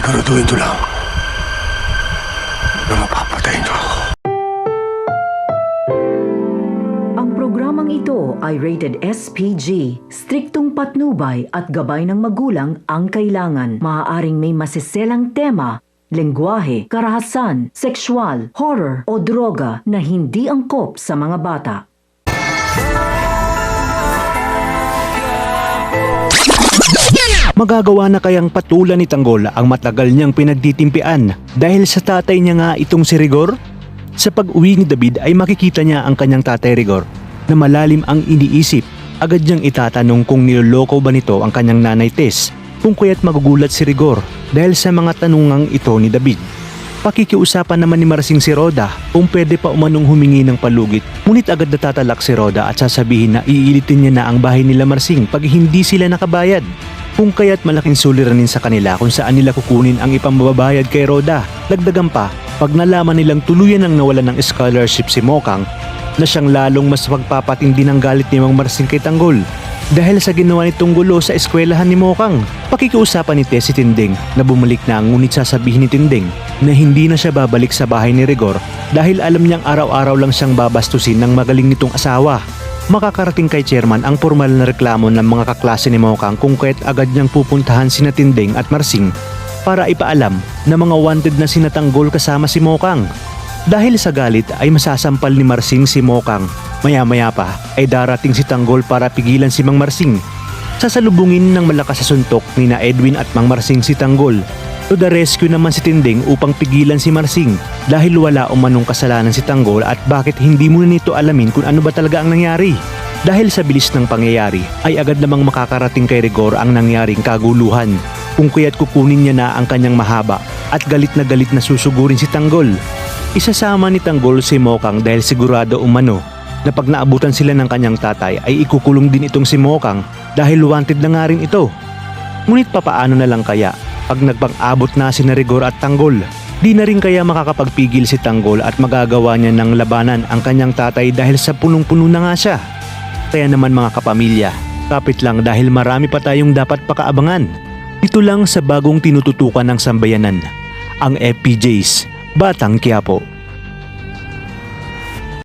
Siguraduhin ko lang na mapapatayin niyo ako. Ang programang ito ay rated SPG. Striktong patnubay at gabay ng magulang ang kailangan. Maaaring may masiselang tema, lengguwahe, karahasan, sexual, horror o droga na hindi angkop sa mga bata. Magagawa na kayang patulan ni Tanggol ang matagal niyang pinagtitimpian dahil sa tatay niya nga itong si Rigor? Sa pag-uwi ni David ay makikita niya ang kanyang tatay Rigor na malalim ang iniisip. Agad niyang itatanong kung niloloko ba nito ang kanyang nanay Tess, kung kaya't magugulat si Rigor dahil sa mga tanungang ito ni David. Pakikiusapan naman ni Marsing si Rhoda kung pwede pa umanong humingi ng palugit, ngunit agad natatalak si Rhoda at sasabihin na iilitin niya na ang bahay nila Marsing pag hindi sila nakabayad. Kung kaya't malaking suliranin sa kanila kung saan nila kukunin ang ipambabayad kay Rhoda. Dagdagan pa, pag nalaman nilang tuluyan ang nawalan ng scholarship si Mokang, na siyang lalong mas pagpapatindi ng galit ni Mang Marsing kay Tanggol dahil sa ginawa nitong gulo sa eskwelahan ni Mokang. Pakikiusapan ni Tess si Tinding na bumalik na, ngunit sasabihin ni Tinding na hindi na siya babalik sa bahay ni Rigor dahil alam niyang araw-araw lang siyang babastusin ng magaling nitong asawa. Makakarating kay Chairman ang formal na reklamo ng mga kaklase ni Mokang kung kaya't agad niyang pupuntahan sina Tinding at Marsing para ipaalam na mga wanted na sina Tanggol kasama si Mokang. Dahil sa galit ay masasampal ni Marsing si Mokang. Maya-maya pa ay darating si Tanggol para pigilan si Mang Marsing. Sasalubungin ng malakas sa suntok ni na Edwin at Mang Marsing si Tanggol. To the rescue naman si Tinding upang pigilan si Marsing dahil wala umanong kasalanan si Tanggol at bakit hindi muna nito alamin kung ano ba talaga ang nangyari. Dahil sa bilis ng pangyayari ay agad namang makakarating kay Rigor ang nangyaring kaguluhan, kung kaya't kukunin niya na ang kanyang mahaba at galit na susugurin si Tanggol. Isasama ni Tanggol si Mokang dahil sigurado umano na pag naabutan sila ng kanyang tatay ay ikukulong din itong si Mokang dahil wanted na nga rin ito. Ngunit papaano na lang kaya pag nagpang-abot na si Rigor at Tanggol? Di na rin kaya makakapagpigil si Tanggol at magagawa niya ng labanan ang kanyang tatay dahil sa punong-puno na nga siya. Kaya naman mga kapamilya, kapit lang dahil marami pa tayong dapat pakaabangan. Ito lang sa bagong tinututukan ng sambayanan, ang FPJs Batang Quiapo.